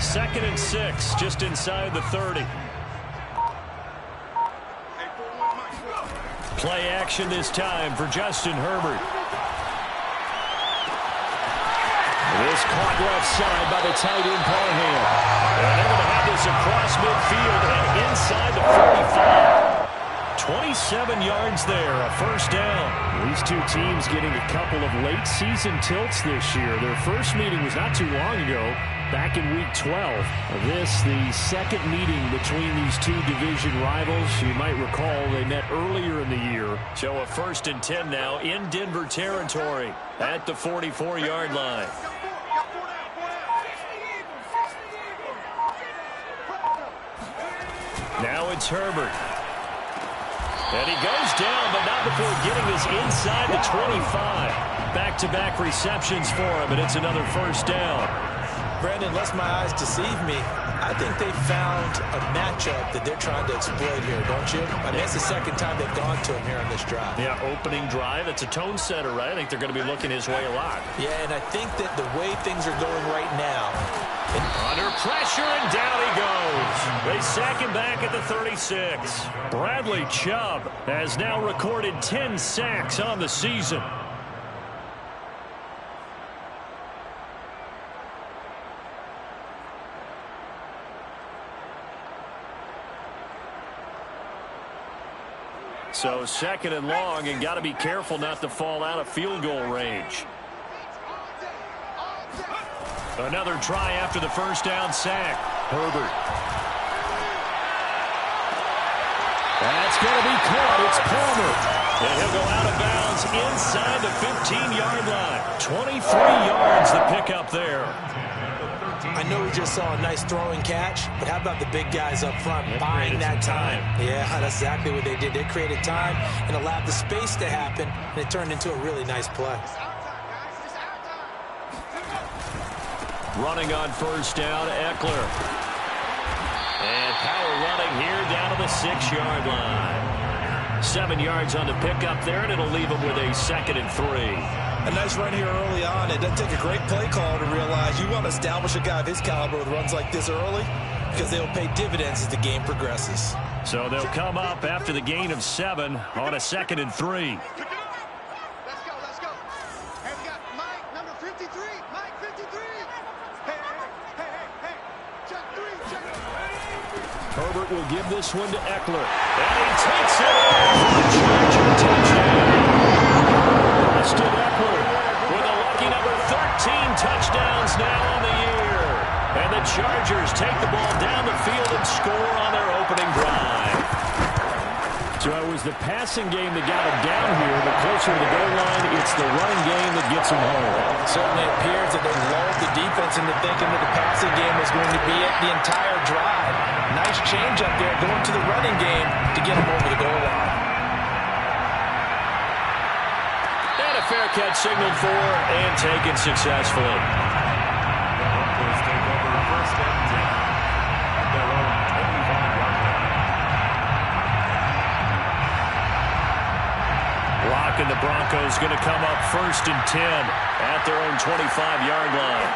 2nd and 6, just inside the 30. Play action this time for Justin Herbert. This caught left side by the tight end Parham. And they're going to have this across midfield and inside the 45. 27 yards there, a first down. These two teams getting a couple of late season tilts this year. Their first meeting was not too long ago, back in week 12. This, the second meeting between these two division rivals. You might recall they met earlier in the year. So a 1st and 10 now in Denver territory at the 44-yard line. Now it's Herbert. And he goes down, but not before getting us inside the 25. Back-to-back receptions for him, and it's another first down. Brandon, lest my eyes deceive me, I think they found a matchup that they're trying to exploit here, don't you? I mean, that's the second time they've gone to him here on this drive. Yeah, opening drive. It's a tone setter, right? I think they're going to be looking his way a lot. Yeah, and I think that the way things are going right now. Under pressure, and down he goes. They sack him back at the 36. Bradley Chubb has now recorded 10 sacks on the season. So 2nd and long, and got to be careful not to fall out of field goal range. Another try after the first down sack. Herbert. That's going to be caught. It's Palmer. And he'll go out of bounds inside the 15-yard line. 23 yards the pickup there. I know we just saw a nice throwing catch, but how about the big guys up front buying that time? Yeah, that's exactly what they did. They created time and allowed the space to happen, and it turned into a really nice play. Running on first down, Eckler. And power running here down to the 6-yard line. 7 yards on the pickup there, and it'll leave them with a 2nd and 3. A nice run here early on. It doesn't take a great play call to realize you want to establish a guy of his caliber with runs like this early because they'll pay dividends as the game progresses. So they'll come up after the gain of 7 on a 2nd and 3. Let's go. And we got Mike, number 53. Mike, 53. Hey. Check 3. Herbert will give this one to Eckler. And he takes it for a Charger touchdown. Austin Eckler with a lucky number 13 touchdowns now on the year. And the Chargers take the ball down the field and score on their opening drive. So it was the passing game that got him down here, but closer to the goal line, it's the running game that gets him home. It certainly appears that they lulled the defense into thinking that the passing game was going to be it the entire drive. Nice change up there going to the running game to get him over the goal line. And a fair catch signaled for and taken successfully. And the Broncos going to come up 1st and 10 at their own 25-yard line.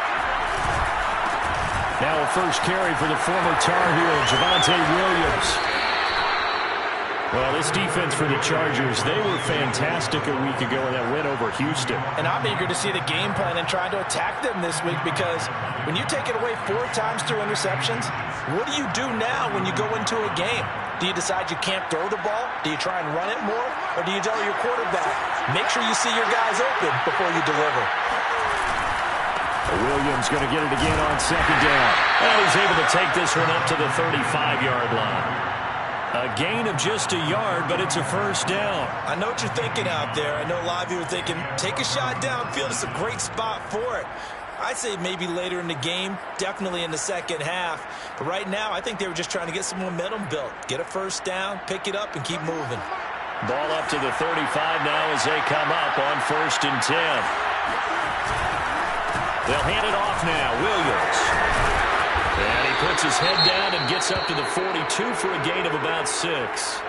Now a first carry for the former Tar Heel, Javonte Williams. Well, this defense for the Chargers, they were fantastic a week ago in that win over Houston. And I'm eager to see the game plan and try to attack them this week because when you take it away 4 times through interceptions, what do you do now when you go into a game? Do you decide you can't throw the ball? Do you try and run it more? Or do you tell your quarterback, make sure you see your guys open before you deliver? Williams going to get it again on 2nd down. And he's able to take this one up to the 35-yard line. A gain of just a yard, but it's a first down. I know what you're thinking out there. I know a lot of you are thinking, take a shot downfield. It's a great spot for it. I'd say maybe later in the game, definitely in the second half. But right now, I think they were just trying to get some momentum built. Get a first down, pick it up, and keep moving. Ball up to the 35 now as they come up on 1st and 10. They'll hand it off now. Williams. And he puts his head down and gets up to the 42 for a gain of about 6.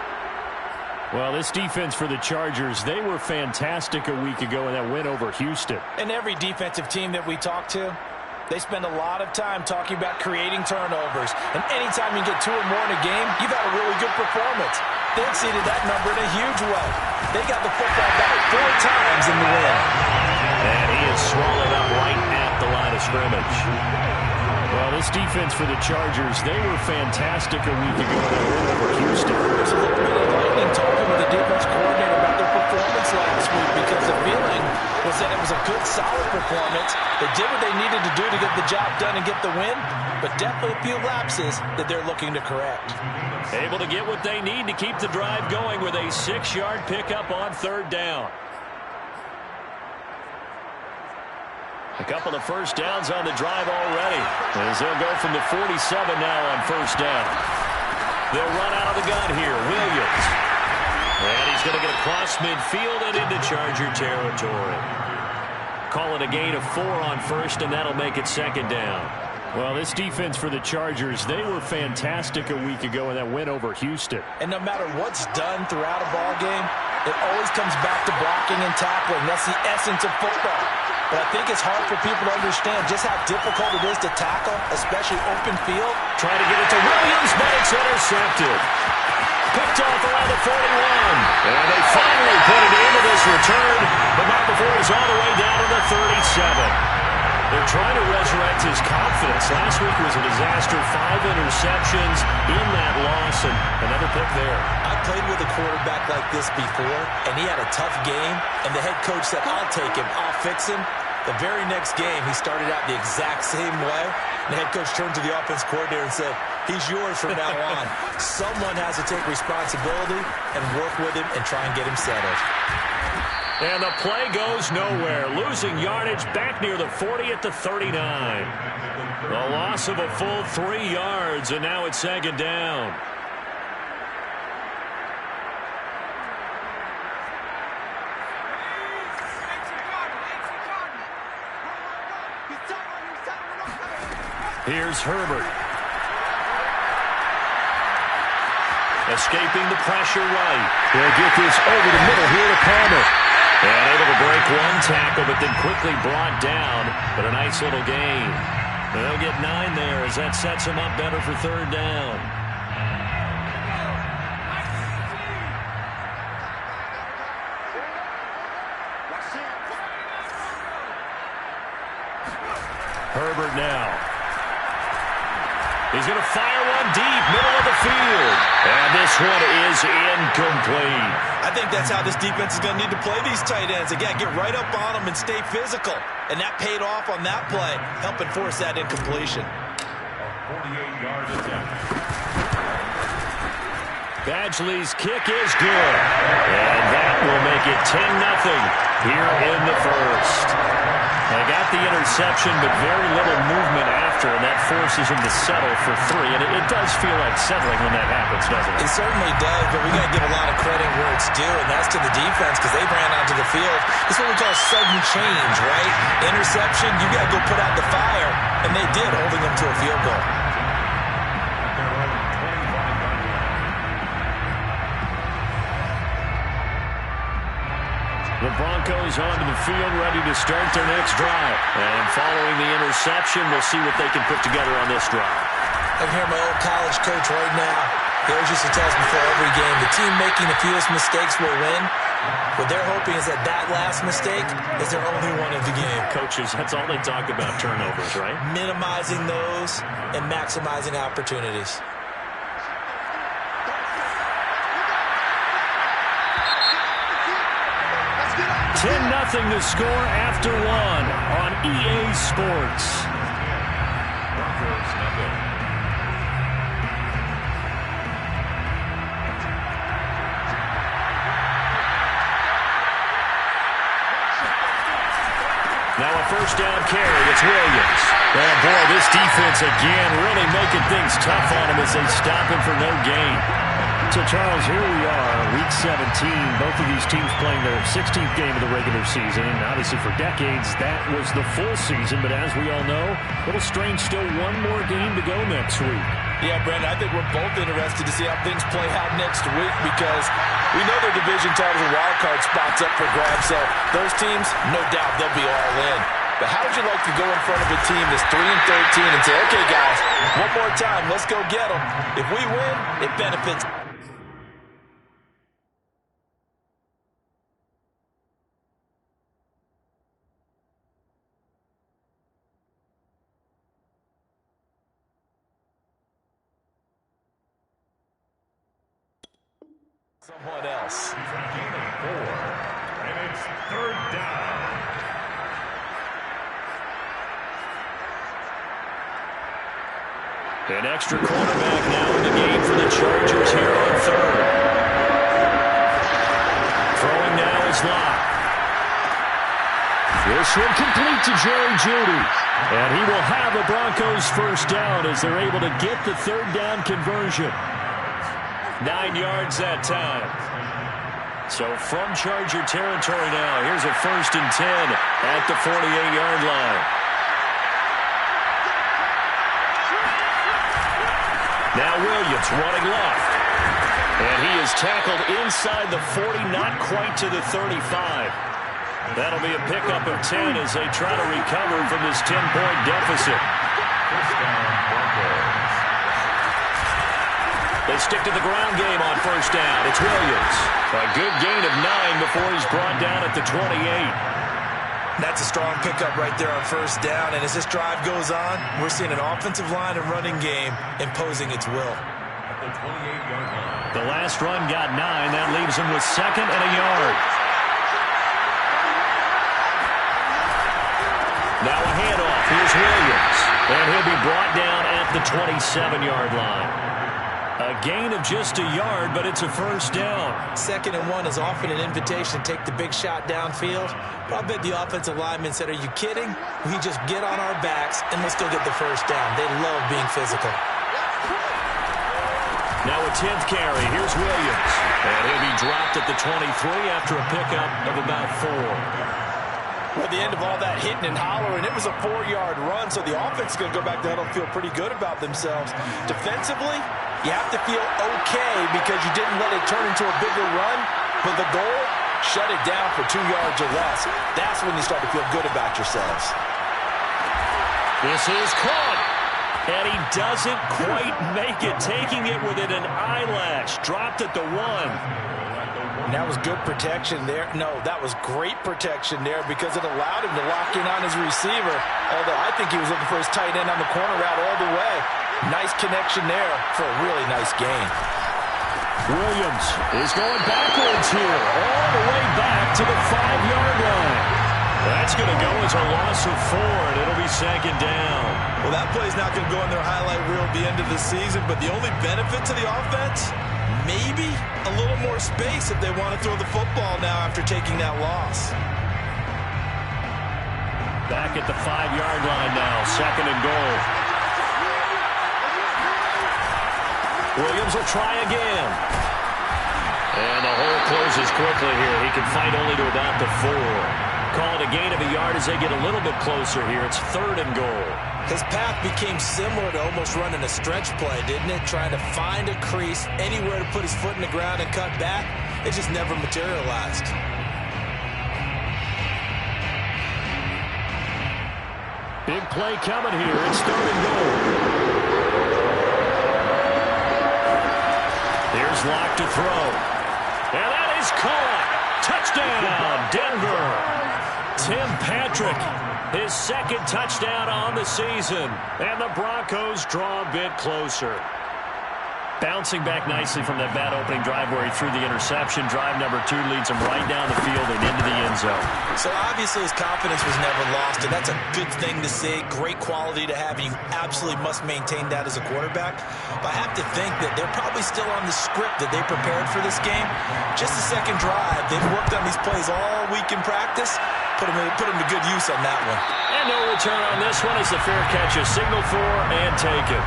Well, this defense for the Chargers, they were fantastic a week ago in that win over Houston. And every defensive team that we talk to, They spend a lot of time talking about creating turnovers. And anytime you get 2 or more in a game, you've had a really good performance. They exceeded that number in a huge way. They got the football back 4 times in the win. And he is swallowed up right at the line of scrimmage. Well, this defense for the Chargers, they were fantastic a week ago in their win over Houston. There's a little bit of lightning talking with the defense coordinator about their performance last week because the feeling was that it was a good, solid performance. They did what they needed to do to get the job done and get the win, but definitely a few lapses that they're looking to correct. Able to get what they need to keep the drive going with a 6-yard pickup on 3rd down. A couple of first downs on the drive already, as they'll go from the 47 now on 1st down. They'll run out of the gun here. Williams. And he's going to get across midfield and into Charger territory. Call it a gain of 4 on 1st, and that'll make it 2nd down. Well, this defense for the Chargers, they were fantastic a week ago in that win over Houston. And no matter what's done throughout a ball game, it always comes back to blocking and tackling. That's the essence of football. But I think it's hard for people to understand just how difficult it is to tackle, especially open field. Trying to get it to Williams, but it's intercepted. Picked off around the 41. And they finally put it into this return, but not before it's all the way down to the 37. They're trying to resurrect his confidence. Last week was a disaster. 5 interceptions in that loss, and another pick there. I played with a quarterback like this before, and he had a tough game, and the head coach said, I'll take him, I'll fix him. The very next game, he started out the exact same way. The head coach turned to the offense coordinator and said, he's yours from now on. Someone has to take responsibility and work with him and try and get him settled. And the play goes nowhere. Losing yardage back near the 40 at the 39. The loss of a full 3 yards, and now it's 2nd down. Here's Herbert. Escaping the pressure right. They'll get this over the middle here to Palmer. And able to break 1 tackle, but then quickly brought down. But a nice little gain. They'll get 9 there as that sets them up better for 3rd down. Herbert now. He's going to fire one deep, middle of the field. And this one is incomplete. I think that's how this defense is going to need to play these tight ends. Again, get right up on them and stay physical. And that paid off on that play, helping force that incompletion. 48-yard attempt. Badgley's kick is good. And that will make it 10-0 here in the first. They got the interception, but very little movement after, and that forces him to settle for 3. And it does feel like settling when that happens, doesn't it? It certainly does, but we got to give a lot of credit where it's due, and that's to the defense because they ran onto the field. It's what we call sudden change, right? Interception, you got to go put out the fire, and they did, holding them to a field goal. The Broncos onto the field, ready to start their next drive. And following the interception, we'll see what they can put together on this drive. I can hear my old college coach right now. He always used to tell us before every game, the team making the fewest mistakes will win. What they're hoping is that that last mistake is their only one of the game. Coaches, that's all they talk about, turnovers, right? Minimizing those and maximizing opportunities. 10-0 the score after 1 on EA Sports. Now a first down carry. It's Williams. Oh, boy, this defense again really making things tough on him as they stop him for no gain. So, Charles, here we are, Week 17. Both of these teams playing their 16th game of the regular season. And obviously, for decades, that was the full season. But as we all know, a little strange, still one more game to go next week. Yeah, Brandon, I think we're both interested to see how things play out next week because we know their division titles and wild card spots up for grabs. So those teams, no doubt, they'll be all in. But how would you like to go in front of a team that's 3-13 and say, okay, guys, one more time, let's go get them. If we win, it benefits. Someone else. He's on game of 4, and it's 3rd down. An extra quarterback now in the game for the Chargers here on 3rd. Throwing now is Locke. This one complete to Jerry Jeudy. And he will have a Broncos first down as they're able to get the 3rd down conversion. 9 yards that time. So from Charger territory now, here's a 1st and 10 at the 48-yard line. Now Williams running left. And he is tackled inside the 40, not quite to the 35. That'll be a pickup of 10 as they try to recover from this 10-point deficit. They stick to the ground game on 1st down. It's Williams. A good gain of 9 before he's brought down at the 28. That's a strong pickup right there on 1st down. And as this drive goes on, we're seeing an offensive line and running game imposing its will. At the 28-yard line. The last run got 9. That leaves him with 2nd and a yard. Now a handoff. Here's Williams. And he'll be brought down at the 27-yard line. A gain of just a yard, but it's a 1st down. 2nd and 1 is often an invitation to take the big shot downfield. But I bet the offensive lineman said, are you kidding? We just get on our backs and let's go get the 1st down. They love being physical. Now a 10th carry. Here's Williams. And he'll be dropped at the 23 after a pickup of about 4. At the end of all that hitting and hollering, it was a 4-yard run, so the offense is going to go back to huddle and feel pretty good about themselves. Defensively, you have to feel okay because you didn't let it turn into a bigger run, but the goal, shut it down for 2 yards or less. That's when you start to feel good about yourselves. This is caught, and he doesn't quite make it, taking it within an eyelash. Dropped at the 1. And that was good protection there. No, that was great protection there because it allowed him to lock in on his receiver, although I think he was looking for his tight end on the corner route all the way. Nice connection there for a really nice gain. Williams is going backwards here, all the way back to the 5-yard line. That's going to go as a loss of 4, and it'll be 2nd down. Well, that play's not going to go in their highlight reel at the end of the season, but the only benefit to the offense, maybe a little more space if they want to throw the football now after taking that loss. Back at the 5-yard line now, 2nd and goal. Williams will try again. And the hole closes quickly here. He can fight only to about the 4. Call it a gain of a yard as they get a little bit closer here. It's 3rd and goal. His path became similar to almost running a stretch play, didn't it? Trying to find a crease, anywhere to put his foot in the ground and cut back. It just never materialized. Big play coming here. It's 3rd and goal. Here's Locke to throw. And that is caught. Touchdown, Denver. Tim Patrick, his 2nd touchdown on the season. And the Broncos draw a bit closer. Bouncing back nicely from that bad opening drive where he threw the interception. Drive number 2 leads him right down the field and into the end zone. So obviously his confidence was never lost, and that's a good thing to see. Great quality to have, and you absolutely must maintain that as a quarterback. But I have to think that they're probably still on the script that they prepared for this game. Just the 2nd drive. They've worked on these plays all week in practice. Put them to good use on that one. And no return on this one as the fair catch is signaled for and taken.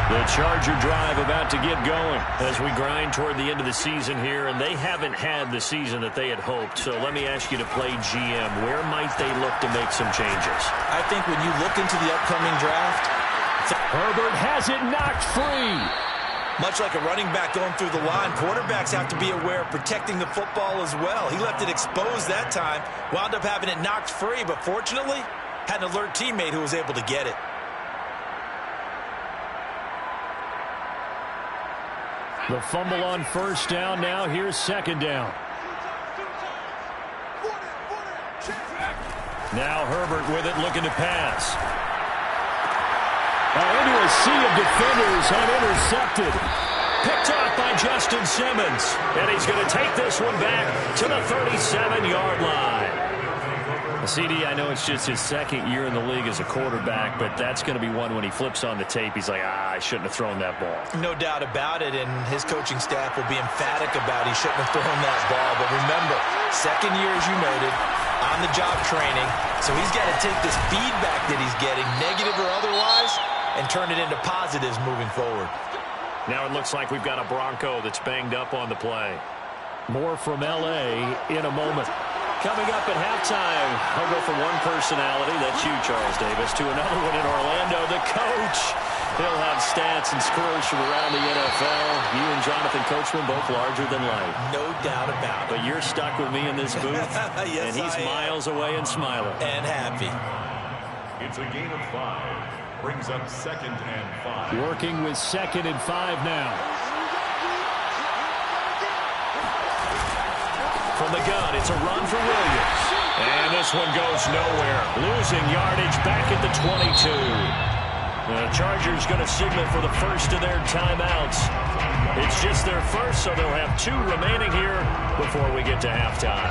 The Charger drive about to get going as we grind toward the end of the season here, and they haven't had the season that they had hoped. So let me ask you to play GM. Where might they look to make some changes? I think when you look into the upcoming draft, Herbert has it knocked free. Much like a running back going through the line, quarterbacks have to be aware of protecting the football as well. He left it exposed that time, wound up having it knocked free, but fortunately, had an alert teammate who was able to get it. The fumble on first down. Now here's second down. Now Herbert with it, looking to pass. Into a sea of defenders and intercepted. Picked off by Justin Simmons. And he's going to take this one back to the 37-yard line. CD, I know it's just his second year in the league as a quarterback, but that's going to be one when he flips on the tape. He's like, I shouldn't have thrown that ball. No doubt about it, and his coaching staff will be emphatic about he shouldn't have thrown that ball. But remember, second year, as you noted, on-the-job training, so he's got to take this feedback that he's getting, negative or otherwise, and turn it into positives moving forward. Now it looks like we've got a Bronco that's banged up on the play. More from L.A. in a moment. Coming up at halftime, I'll go from one personality, that's you, Charles Davis, to another one in Orlando, the coach. He'll have stats and scores from around the NFL. You and Jonathan Coachman both larger than life. No doubt about it. But you're stuck with me in this booth, yes, and he's miles away and smiling. And happy. It's a gain of 5. Brings up 2nd and 5. Working with 2nd and 5 now. From the gun, it's a run for Williams. And this one goes nowhere. Losing yardage back at the 22. The Chargers going to signal for the first of their timeouts. It's just their first, so they'll have 2 remaining here before we get to halftime.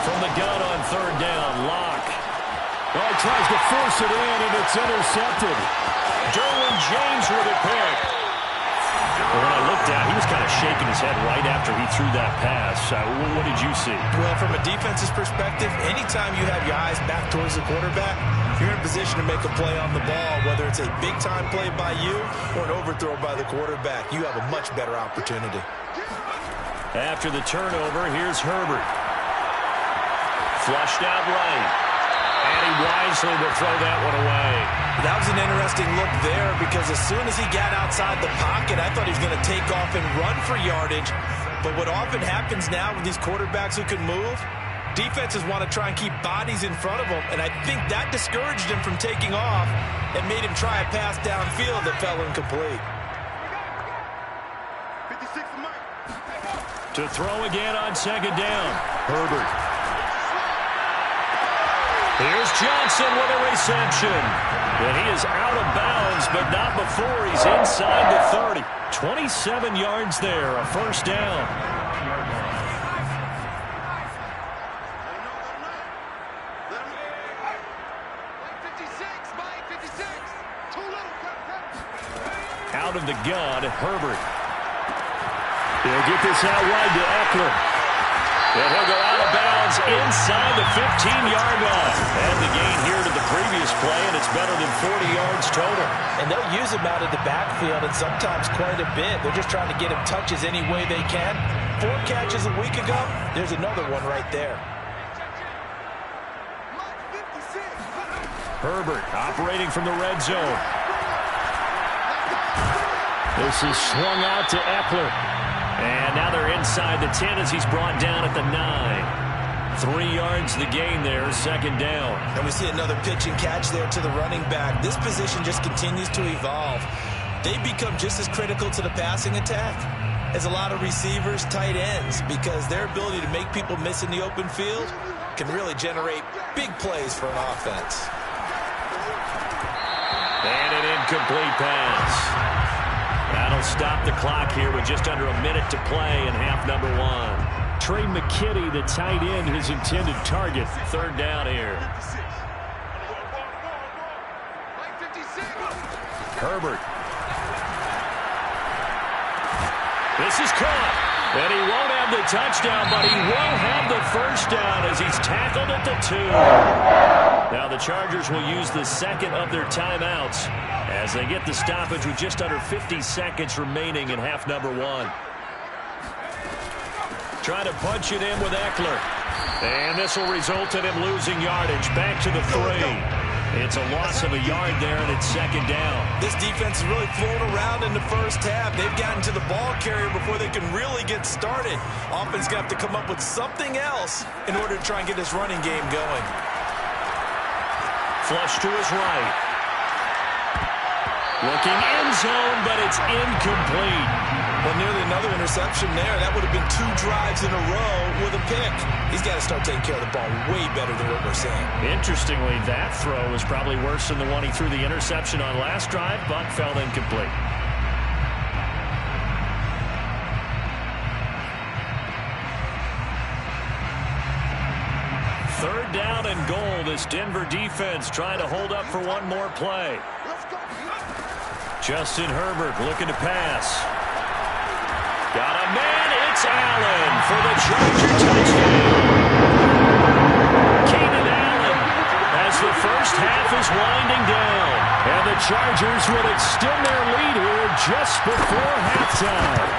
From the gun on 3rd down, Locke. Oh, he tries to force it in, and it's intercepted. Derwin James with a pick. Well, when I looked at, he was kind of shaking his head right after he threw that pass. What did you see? Well, from a defense's perspective, anytime you have your eyes back towards the quarterback, you're in a position to make a play on the ball, whether it's a big-time play by you or an overthrow by the quarterback. You have a much better opportunity. After the turnover, here's Herbert. Flushed out right. And he wisely will throw that one away. That was an interesting look there because as soon as he got outside the pocket, I thought he was going to take off and run for yardage. But what often happens now with these quarterbacks who can move, defenses want to try and keep bodies in front of them. And I think that discouraged him from taking off and made him try a pass downfield that fell incomplete. 56 Mike. To throw again on 2nd down. Herbert. Here's Johnson with a reception. And he is out of bounds, but not before he's inside the 30. 27 yards there, a first down. Out of the gun, Herbert. He'll get this out wide to Eckler. And he'll go out of bounds inside the 15-yard line. And the gain here to the previous play, and it's better than 40 yards total. And they'll use him out of the backfield, and sometimes quite a bit. They're just trying to get him touches any way they can. 4 catches a week ago, there's another one right there. Herbert operating from the red zone. This is swung out to Eckler. And now they're inside the 10 as he's brought down at the 9. 3 yards the gain there, 2nd down. And we see another pitch and catch there to the running back. This position just continues to evolve. They become just as critical to the passing attack as a lot of receivers, tight ends, because their ability to make people miss in the open field can really generate big plays for an offense. And an incomplete pass. That'll stop the clock here with just under a minute to play in half number 1. Trey McKitty, the tight end, his intended target. 3rd down here. Herbert. This is caught. And he won't have the touchdown, but he will have the first down as he's tackled at the 2. Now the Chargers will use the second of their timeouts as they get the stoppage with just under 50 seconds remaining in half number 1. Trying to punch it in with Eckler. And this will result in him losing yardage. Back to the 3. It's a loss of a yard there, and it's second down. This defense is really flown around in the first half. They've gotten to the ball carrier before they can really get started. Offense going to have to come up with something else in order to try and get this running game going. Flush to his right. Looking end zone, but it's incomplete. Well, nearly another interception there. That would have been 2 drives in a row with a pick. He's got to start taking care of the ball way better than what we're seeing. Interestingly, that throw was probably worse than the one he threw the interception on last drive, but fell incomplete. Third down and goal. This Denver defense trying to hold up for one more play. Justin Herbert looking to pass. Got a man. It's Allen for the Charger touchdown. Keenan Allen as the first half is winding down. And the Chargers would extend their lead here just before halftime.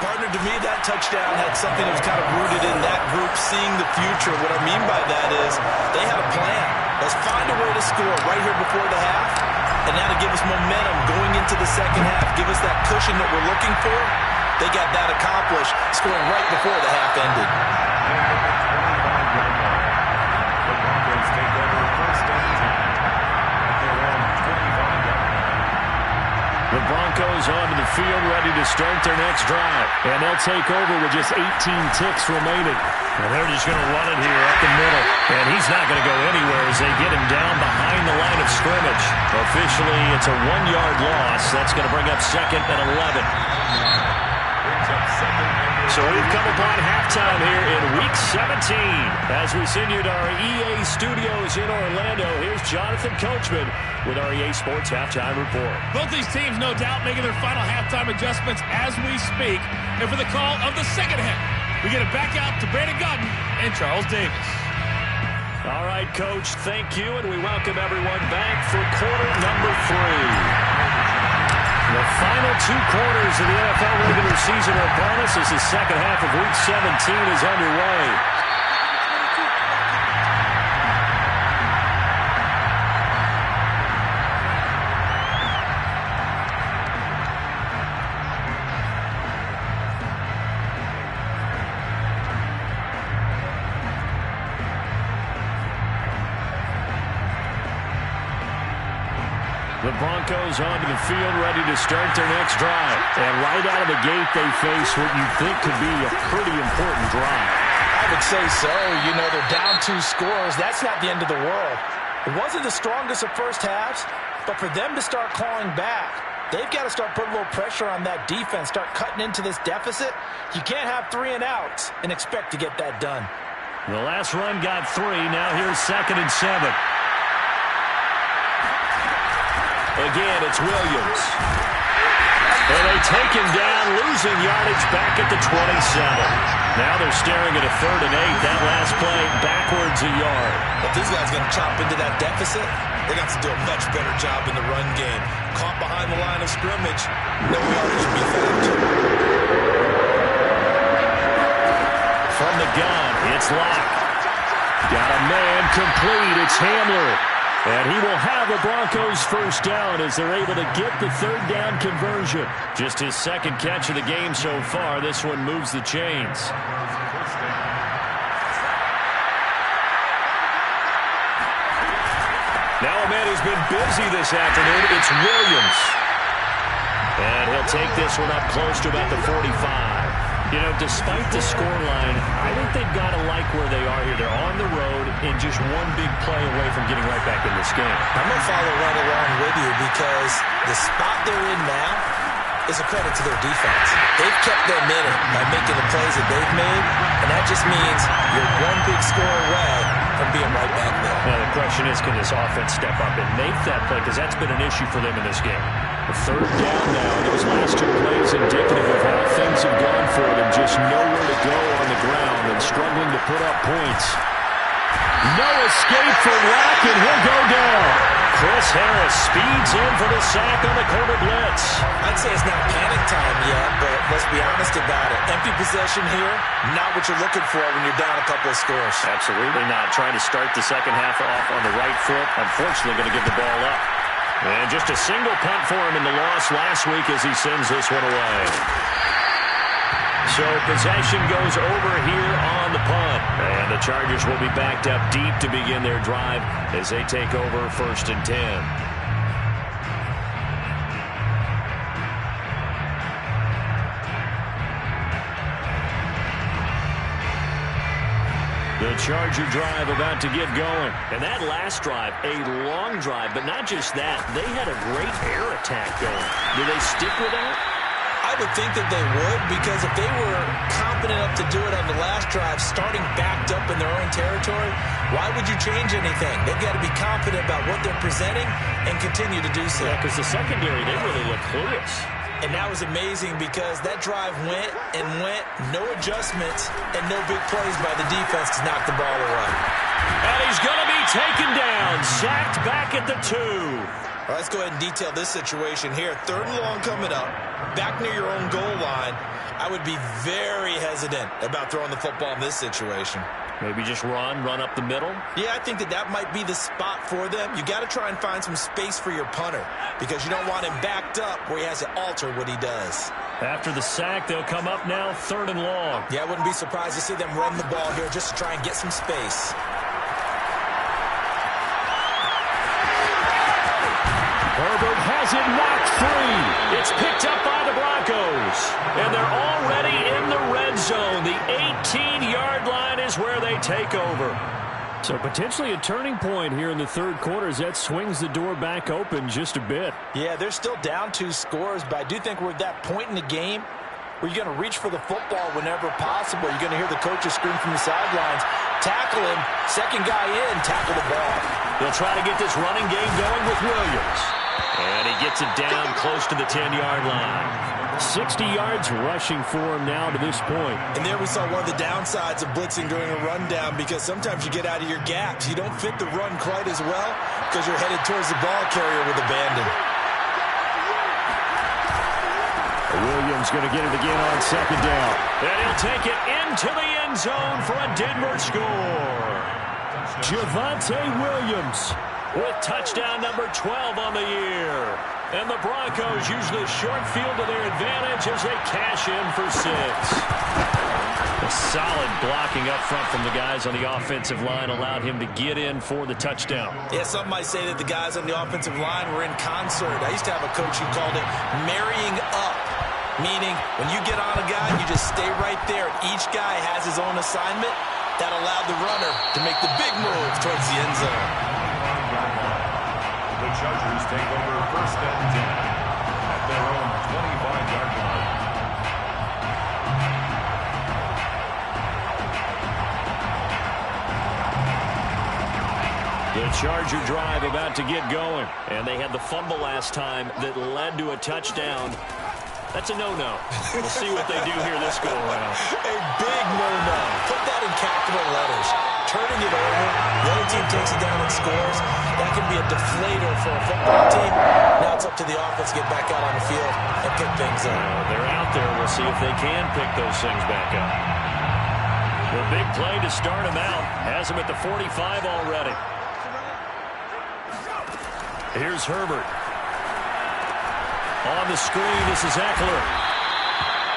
Partner, to me, that touchdown had something that was kind of rooted in that group seeing the future. What I mean by that is they had a plan. Let's find a way to score right here before the half. And now to give us momentum going into the second half, give us that cushion that we're looking for. They got that accomplished, scoring right before the half ended. The Broncos onto the field, ready to start their next drive. And they'll take over with just 18 ticks remaining. And they're just going to run it here up the middle. And he's not going to go anywhere as they get him down behind the line of scrimmage. Officially, it's a 1-yard loss. That's going to bring up second and 11. So we've come upon halftime here in Week 17. As we send you to our EA studios in Orlando, here's Jonathan Coachman with our EA Sports Halftime Report. Both these teams, no doubt, making their final halftime adjustments as we speak. And for the call of the second half, we get it back out to Brandon Gaudin and Charles Davis. All right, Coach, thank you, and we welcome everyone back for quarter number 3. The final 2 quarters of the NFL regular season are upon us as the second half of Week 17 is underway. The Broncos onto the field, ready to start their next drive. And right out of the gate, they face what you think could be a pretty important drive. I would say so. You know, they're down 2 scores. That's not the end of the world. It wasn't the strongest of first halves, but for them to start clawing back, they've got to start putting a little pressure on that defense, start cutting into this deficit. You can't have 3 and outs and expect to get that done. The last run got 3. Now here's second and 7. Again, it's Williams. And they take him down, losing yardage back at the 27. Now they're staring at a 3rd and 8. That last play backwards a yard. If these guys are going to chop into that deficit, they're going to have to do a much better job in the run game. Caught behind the line of scrimmage, no yardage will be found. From the gun, it's Locke. Got a man complete. It's Hamler. And he will have the Broncos first down as they're able to get the 3rd down conversion. Just his 2nd catch of the game so far. This one moves the chains. Now a man who's been busy this afternoon, it's Williams. And he'll take this one up close to about the 45. You know, despite the scoreline, I think they've got to like where they are here. They're on the road and just one big play away from getting right back in this game. I'm going to follow right along with you because the spot they're in now is a credit to their defense. They've kept them in it by making the plays that they've made, and that just means you're one big score away from being right back there. Now, the question is, can this offense step up and make that play? Because that's been an issue for them in this game. The 3rd down now, and those last 2 plays indicative of how things have gone for them. Just nowhere to go on the ground and struggling to put up points. No escape for Rock, and he'll go down. Chris Harris speeds in for the sack on the corner blitz. I'd say it's not panic time yet, but let's be honest about it. Empty possession here, not what you're looking for when you're down a couple of scores. Absolutely not. Trying to start the second half off on the right foot. Unfortunately, going to give the ball up. And just a single punt for him in the loss last week as he sends this one away. So possession goes over here on the punt. And the Chargers will be backed up deep to begin their drive as they take over 1st and 10. The Charger drive about to get going. And that last drive, a long drive, but not just that. They had a great air attack going. Do they stick with that? I would think that they would, because if they were confident enough to do it on the last drive, starting backed up in their own territory, why would you change anything? They've got to be confident about what they're presenting and continue to do so. Yeah, because the secondary, they really look clueless. And that was amazing because that drive went and went, no adjustments, and no big plays by the defense to knock the ball away. And he's going to be taken down, sacked back at the 2. All right, let's go ahead and detail this situation here. 3rd and long coming up, back near your own goal line. I would be very hesitant about throwing the football in this situation. Maybe just run up the middle? Yeah, I think that might be the spot for them. You got to try and find some space for your punter because you don't want him backed up where he has to alter what he does. After the sack, they'll come up now 3rd and long. Yeah, I wouldn't be surprised to see them run the ball here just to try and get some space. Herbert has it knocked free. It's picked up by the Broncos. And they're already in the red zone. The 18-yard line is where they take over. So potentially a turning point here in the 3rd quarter as that swings the door back open just a bit. Yeah, they're still down 2 scores, but I do think we're at that point in the game where you're going to reach for the football whenever possible. You're going to hear the coaches scream from the sidelines. Tackle him. Second guy in, tackle the ball. They'll try to get this running game going with Williams. And he gets it down close to the 10-yard line. 60 yards rushing for him now to this point. And there we saw one of the downsides of blitzing during a rundown because sometimes you get out of your gaps. You don't fit the run quite as well because you're headed towards the ball carrier with abandon. Williams going to get it again on 2nd down. And he'll take it into the end zone for a Denver score. Javonte Williams with touchdown number 12 on the year. And the Broncos use the short field to their advantage as they cash in for 6. A solid blocking up front from the guys on the offensive line allowed him to get in for the touchdown. Yeah, some might say that the guys on the offensive line were in concert. I used to have a coach who called it marrying up, meaning when you get on a guy, you just stay right there. Each guy has his own assignment. That allowed the runner to make the big move towards the end zone. The Chargers take over 1st and 10 at their own 25-yard line. The Charger drive about to get going. And they had the fumble last time that led to a touchdown. That's a no-no. We'll see what they do here this go-around. A big no-no. Put that in capital letters. Turning it over. The other team takes it down and scores. That can be a deflator for a football team. Now it's up to the offense to get back out on the field and pick things up. They're out there. We'll see if they can pick those things back up. The big play to start him out. Has him at the 45 already. Here's Herbert. On the screen, this is Eckler.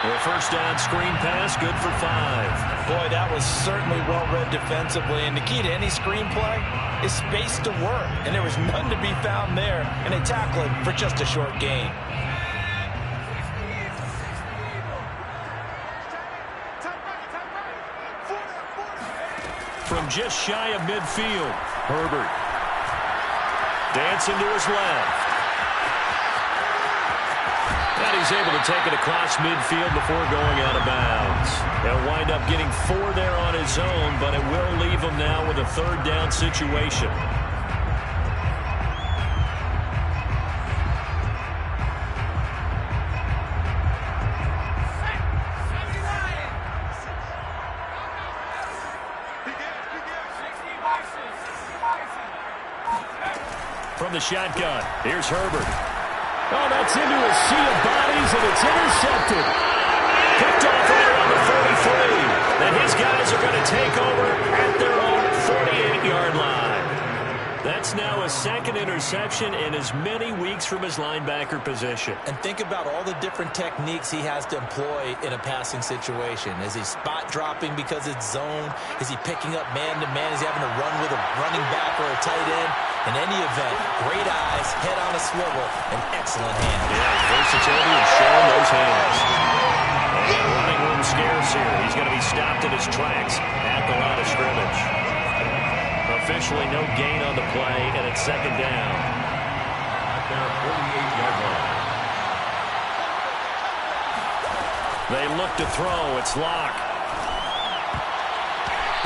The first down screen pass, good for 5. Boy, that was certainly well-read defensively. And the key to any screenplay is space to work. And there was none to be found there. And they tackle it for just a short gain. From just shy of midfield, Herbert. Dancing to his left. And he's able to take it across midfield before going out of bounds. He'll wind up getting 4 there on his own, but it will leave him now with a 3rd down situation. from the shotgun. Here's Herbert. Oh, that's into a sea of bodies, and it's intercepted. Picked off right around the 43. Then his guys are going to take over at their own 48-yard line. That's now a second interception in as many weeks from his linebacker position. And think about all the different techniques he has to employ in a passing situation. Is he spot dropping because it's zone? Is he picking up man-to-man? Is he having to run with a running back or a tight end? In any event, great eyes, head on a swivel, and excellent hands. Yeah, versatility and showing those hands. And running room scarce here. He's going to be stopped in his tracks at the line of scrimmage. Officially no gain on the play, and it's second down. At their 48-yard line. They look to throw. It's Locke.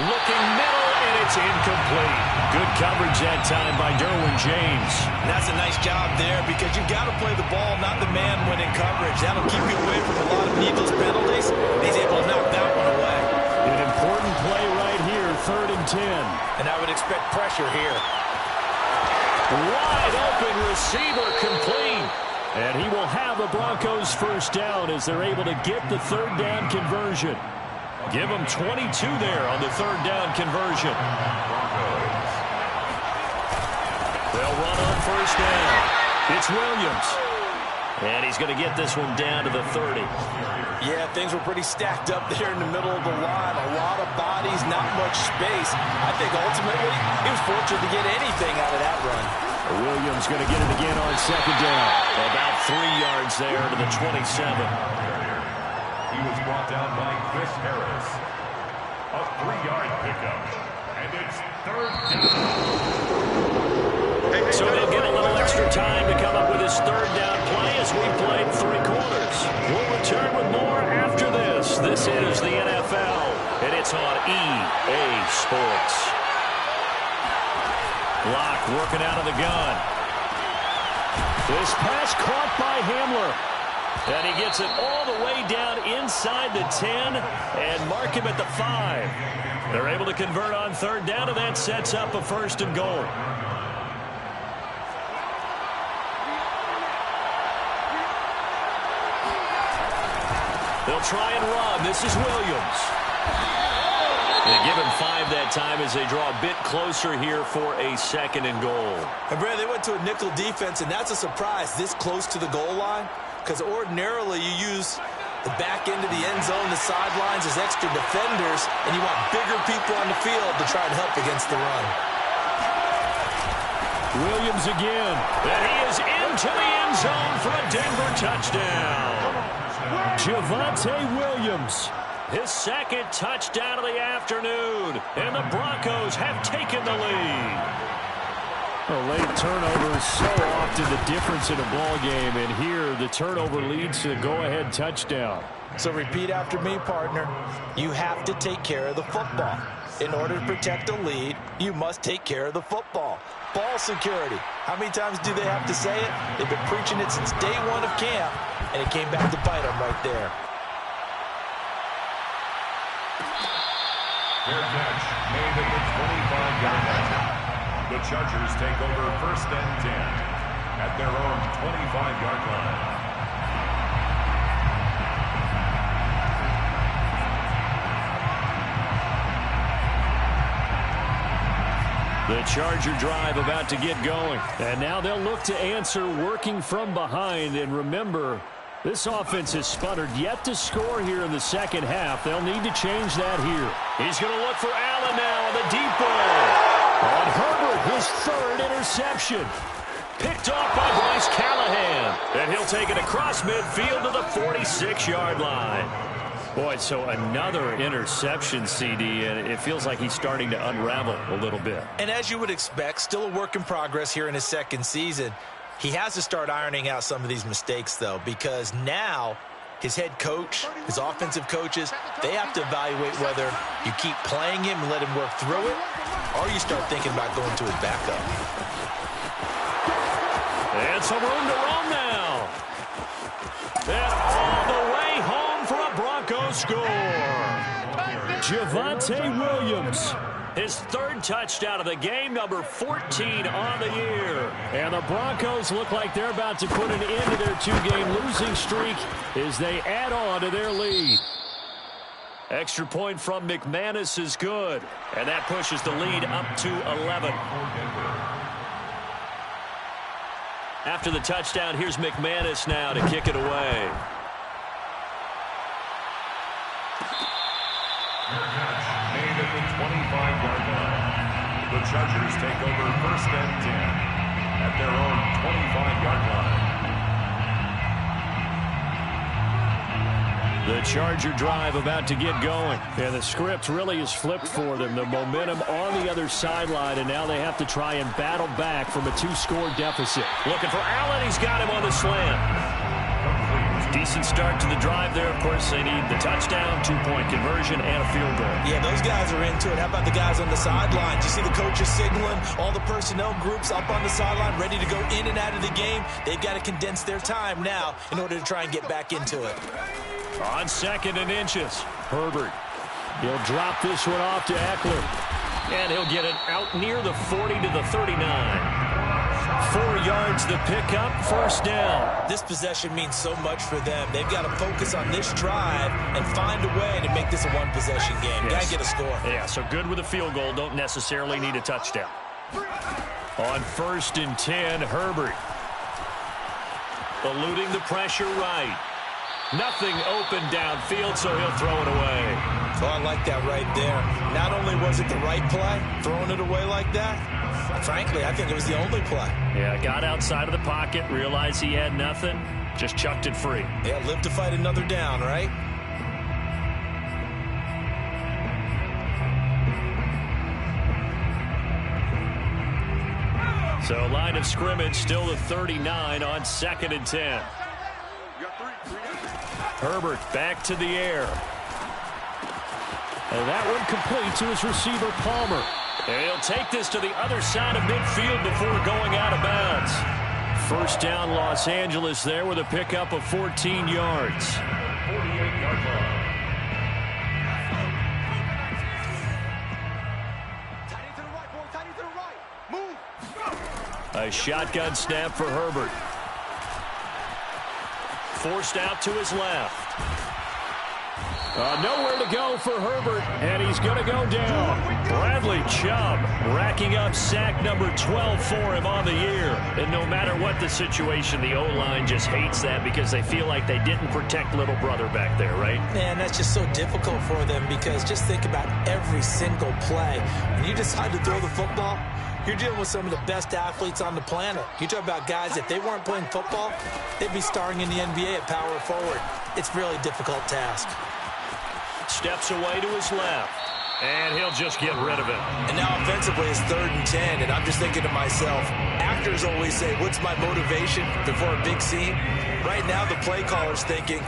Looking middle, and it's incomplete. Good coverage that time by Derwin James. And that's a nice job there because you've got to play the ball, not the man when in coverage. That'll keep you away from a lot of needless penalties. He's able to knock that one away. An important play right here, 3rd and 10. And I would expect pressure here. Wide open receiver complete. And he will have the Broncos first down as they're able to get the 3rd down conversion. Give them 22 there on the 3rd down conversion. They'll run on first down. It's Williams. And he's going to get this one down to the 30. Yeah, things were pretty stacked up there in the middle of the line. A lot of bodies, not much space. I think ultimately he was fortunate to get anything out of that run. Williams going to get it again on second down. About 3 yards there to the 27. He was brought down by Chris Harris. A 3-yard pickup. And it's 3rd down. So they'll get a little extra time to come up with his 3rd down play as we played 3 quarters. We'll return with more after this. This is the NFL, and it's on EA Sports. Locke working out of the gun. This pass caught by Hamler. And he gets it all the way down inside the 10 and mark him at the 5. They're able to convert on 3rd down, and that sets up a 1st and goal. They'll try and run. This is Williams. They give him 5 that time as they draw a bit closer here for a 2nd and goal. And Brad, they went to a nickel defense, and that's a surprise this close to the goal line. Because ordinarily you use the back end of the end zone, the sidelines as extra defenders, and you want bigger people on the field to try and help against the run. Williams again. And he is into the end zone for a Denver touchdown. Javonte Williams. His 2nd touchdown of the afternoon. And the Broncos have taken the lead. A late turnover is so often the difference in a ball game, and here the turnover leads to a go-ahead touchdown. So repeat after me, partner. You have to take care of the football. In order to protect a lead, you must take care of the football. Ball security. How many times do they have to say it? They've been preaching it since day 1 of camp, and it came back to bite them right there. Their catch made at the 25-yard line. The Chargers take over 1st and 10 at their own 25-yard line. The Charger drive about to get going. And now they'll look to answer working from behind. And remember, this offense has sputtered yet to score here in the 2nd half. They'll need to change that here. He's going to look for Allen now on the deep ball. On Herbert, his 3rd interception. Picked off by Bryce Callahan. And he'll take it across midfield to the 46-yard line. Boy, so another interception, CD, and it feels like he's starting to unravel a little bit. And as you would expect, still a work in progress here in his 2nd season. He has to start ironing out some of these mistakes, though, because now his head coach, his offensive coaches, they have to evaluate whether you keep playing him and let him work through it, or you start thinking about going to his backup. And some room to roam now. And all the way home for a Broncos score. Javonte Williams. His third touchdown of the game, number 14 on the year. And the Broncos look like they're about to put an end to their two-game losing streak as they add on to their lead. Extra point from McManus is good, and that pushes the lead up to 11. After the touchdown, here's McManus now to kick it away. Made at the 25-yard line. The Chargers take over first and 10 at their own 25-yard line. The Charger drive about to get going. And the script really is flipped for them. The momentum on the other sideline, and now they have to try and battle back from a 2-score deficit. Looking for Allen. He's got him on the slant. Decent start to the drive there. Of course, they need the touchdown, 2-point conversion, and a field goal. Yeah, those guys are into it. How about the guys on the sidelines? You see the coaches signaling, all the personnel groups up on the sideline, ready to go in and out of the game. They've got to condense their time now in order to try and get back into it. On 2nd and inches, Herbert. He'll drop this one off to Eckler. And he'll get it out near the 40 to the 39. 4 yards the pickup, first down. This possession means so much for them. They've got to focus on this drive and find a way to make this a one-possession game. Yes. Got to get a score. Yeah, so good with a field goal. Don't necessarily need a touchdown. On 1st and 10, Herbert. Eluding the pressure right. Nothing open downfield, so he'll throw it away. Oh, I like that right there. Not only was it the right play, throwing it away like that, frankly, I think it was the only play. Yeah, got outside of the pocket, realized he had nothing, just chucked it free. Yeah, live to fight another down, right? So line of scrimmage still the 39 on 2nd and 10. Herbert back to the air. And that one complete to his receiver, Palmer. And he'll take this to the other side of midfield before going out of bounds. First down, Los Angeles there with a pickup of 14 yards. 48-yard line. Tight end to the right, boy. Tight end to the right. Move. A shotgun snap for Herbert. Forced out to his left. Nowhere to go for Herbert, and he's going to go down. Bradley Chubb racking up sack number 12 for him on the year. And no matter what the situation, the O-line just hates that because they feel like they didn't protect little brother back there, right? Man, that's just so difficult for them because just think about every single play. When you decide to throw the football, you're dealing with some of the best athletes on the planet. You talk about guys, if they weren't playing football, they'd be starring in the NBA at power forward. It's a really difficult task. Steps away to his left, and he'll just get rid of it. And now offensively it's 3rd and 10, and I'm just thinking to myself, actors always say, what's my motivation before a big scene? Right now the play caller's thinking,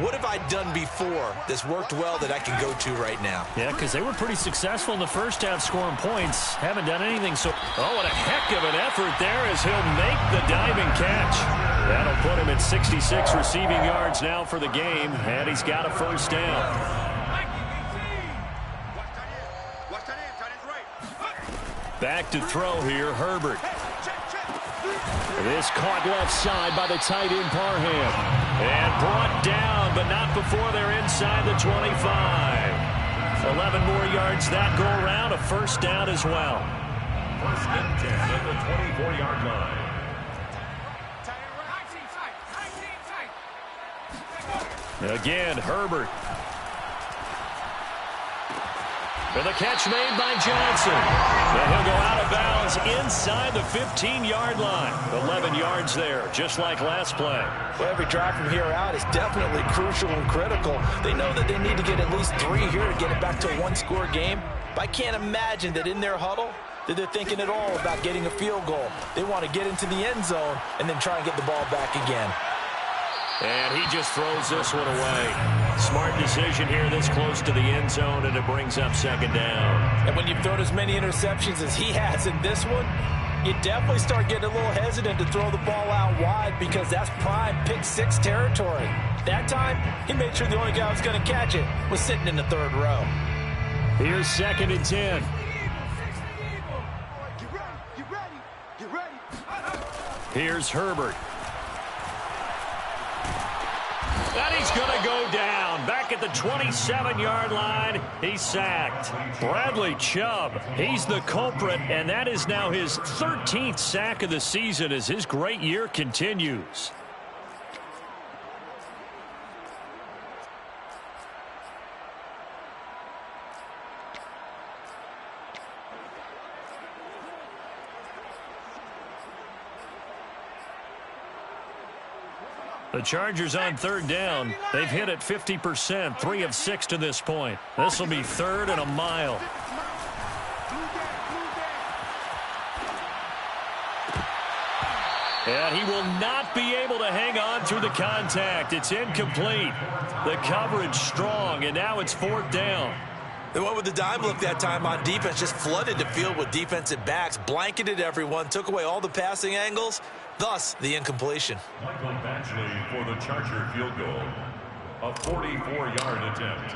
what have I done before that's worked well that I can go to right now? Yeah, because they were pretty successful in the first half scoring points. Haven't done anything so... Oh, what a heck of an effort there as he'll make the diving catch. That'll put him at 66 receiving yards now for the game, and he's got a first down. Back to throw here, Herbert. This caught left side by the tight end Parham. And brought down, but not before they're inside the 25. 11 more yards that go around, a first down as well. First and 10 at the 24-yard line. Again, Herbert. And the catch made by Johnson. And he'll go out of bounds inside the 15-yard line. 11 yards there, just like last play. Well, every drive from here out is definitely crucial and critical. They know that they need to get at least 3 here to get it back to a one-score game. But I can't imagine that in their huddle that they're thinking at all about getting a field goal. They want to get into the end zone and then try and get the ball back again. And he just throws this one away. Smart decision here this close to the end zone, and it brings up second down. And when you've thrown as many interceptions as he has in this one, you definitely start getting a little hesitant to throw the ball out wide because that's prime pick six territory. That time, he made sure the only guy who was going to catch it was sitting in the third row. Here's 2nd and 10. Here's Herbert. And he's going to go down. Back at the 27-yard line, he's sacked. Bradley Chubb, he's the culprit, and that is now his 13th sack of the season as his great year continues. The Chargers on third down. They've hit it 50%, 3 of 6 to this point. This will be third and a mile. And he will not be able to hang on through the contact. It's incomplete. The coverage strong, and now it's fourth down. They went with the dime look that time on defense, just flooded the field with defensive backs, blanketed everyone, took away all the passing angles, thus the incompletion. Michael Badgley for the Charger field goal. A 44-yard attempt.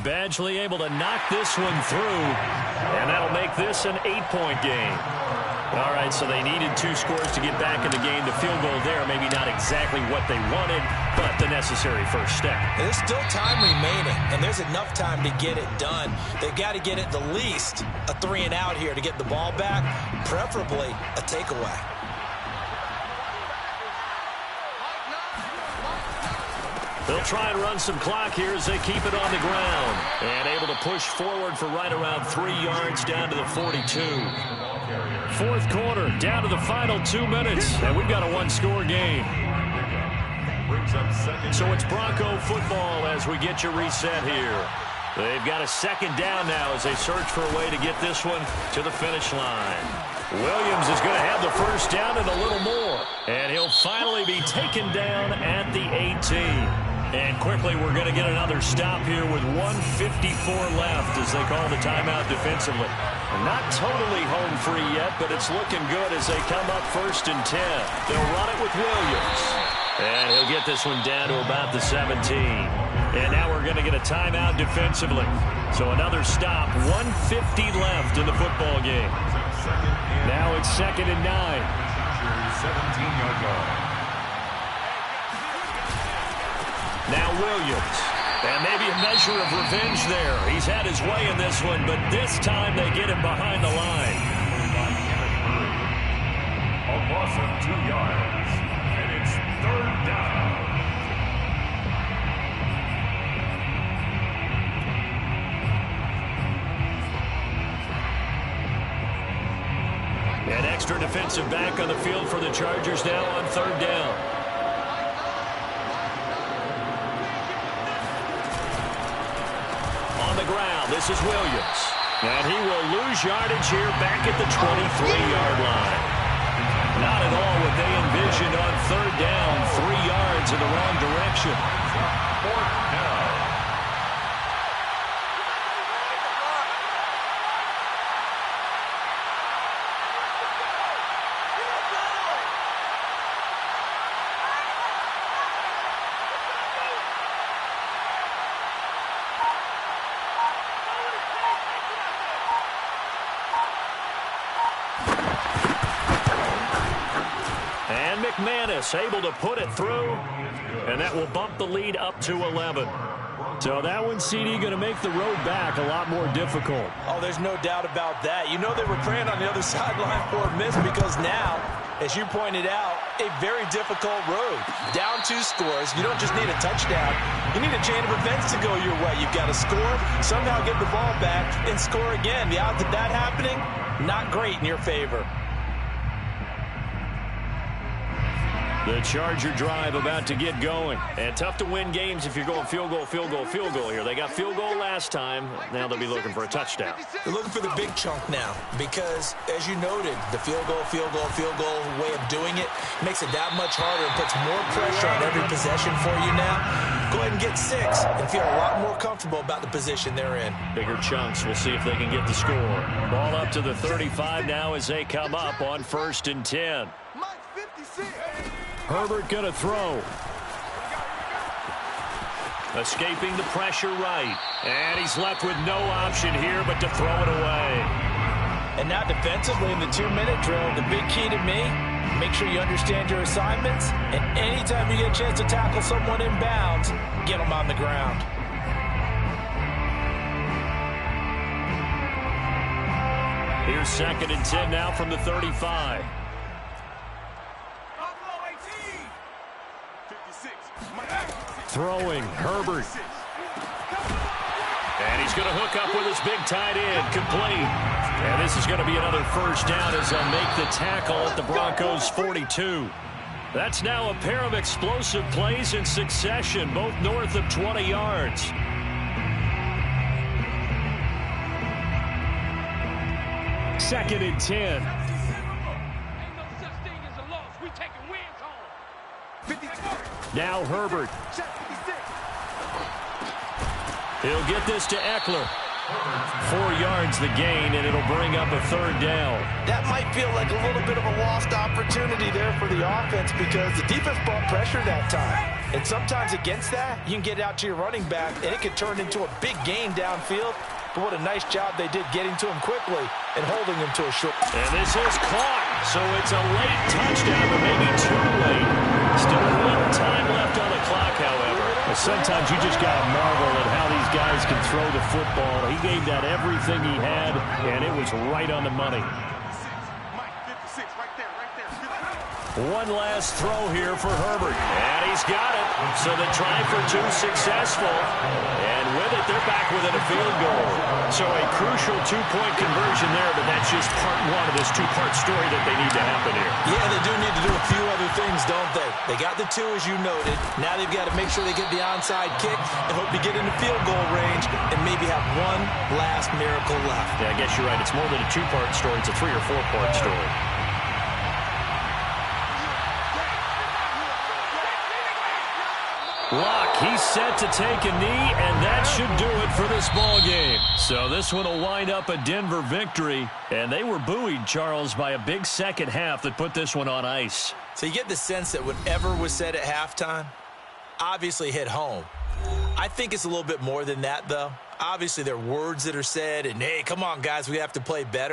Badgley able to knock this one through, and that'll make this an 8-point game. All right, so they needed 2 scores to get back in the game. The field goal there, maybe not exactly what they wanted, but the necessary first step. And there's still time remaining, and there's enough time to get it done. They've got to get it the least a 3-and-out here to get the ball back, preferably a takeaway. They'll try and run some clock here as they keep it on the ground. And able to push forward for right around 3 yards down to the 42. Fourth quarter, down to the final 2 minutes. And we've got a 1-score game. So it's Bronco football as we get you reset here. They've got a second down now as they search for a way to get this one to the finish line. Williams is going to have the first down and a little more. And he'll finally be taken down at the 18. And quickly, we're going to get another stop here with 1:54 left as they call the timeout defensively. Not totally home free yet, but it's looking good as they come up 1st and 10. They'll run it with Williams. And he'll get this one down to about the 17. And now we're going to get a timeout defensively. So another stop, 1:50 left in the football game. Now it's 2nd and 9. 17-yard line. Now Williams. And maybe a measure of revenge there. He's had his way in this one, but this time they get him behind the line. A loss of 2 yards. And it's 3rd down. An extra defensive back on the field for the Chargers now on 3rd down. On the ground, this is Williams. And he will lose yardage here back at the 23-yard line. Not at all what they envisioned on 3rd down. 3 yards in the wrong direction. 4th down. McManus able to put it through, and that will bump the lead up to 11. So that one, CD, going to make the road back a lot more difficult. Oh, there's no doubt about that. You know they were praying on the other sideline for a miss because now, as you pointed out, a very difficult road. Down 2 scores. You don't just need a touchdown. You need a chain of events to go your way. You've got to score, somehow get the ball back, and score again. The odds of that happening, not great in your favor. The Charger drive about to get going. And tough to win games if you're going field goal, field goal, field goal here. They got field goal last time. Now they'll be looking for a touchdown. They're looking for the big chunk now because, as you noted, the field goal way of doing it makes it that much harder and puts more pressure on every possession for you now. Go ahead and get 6 and feel a lot more comfortable about the position they're in. Bigger chunks. We'll see if they can get the score. Ball up to the 35 now as they come up on 1st and 10. Herbert going to throw. Escaping the pressure right. And he's left with no option here but to throw it away. And now defensively in the 2-minute drill, the big key to me, make sure you understand your assignments, and anytime you get a chance to tackle someone in bounds, get them on the ground. Here's 2nd and 10 now from the 35. Throwing, Herbert. And he's going to hook up with his big tight end, complete. And this is going to be another first down as they'll make the tackle at the Broncos' 42. That's now a pair of explosive plays in succession, both north of 20 yards. Second and 10. Now Herbert. He'll get this to Eckler. 4 yards the gain, and it'll bring up a 3rd down. That might feel like a little bit of a lost opportunity there for the offense because the defense brought pressure that time. And sometimes against that, you can get out to your running back, and it could turn into a big gain downfield. But what a nice job they did getting to him quickly and holding him to a short. And this is caught, so it's a late touchdown, but maybe too late. Still a little time left on the clock, however. Sometimes you just got to marvel at how these guys can throw the football. He gave that everything he had, and it was right on the money. One last throw here for Herbert. And he's got it. So the try for 2 successful. And with it, they're back within a field goal. So a crucial 2-point conversion there, but that's just part one of this 2-part story that they need to happen here. Yeah, they do need to do a few other things, don't they? They got the 2, as you noted. Now they've got to make sure they get the onside kick and hope to get into field goal range and maybe have one last miracle left. Yeah, I guess you're right. It's more than a 2-part story. It's a 3- or 4-part story. Locke, he's set to take a knee, and that should do it for this ball game. So this one will wind up a Denver victory, and they were buoyed, Charles, by a big second half that put this one on ice. So you get the sense that whatever was said at halftime obviously hit home. I think it's a little bit more than that, though. Obviously, there are words that are said, and, hey, come on, guys, we have to play better.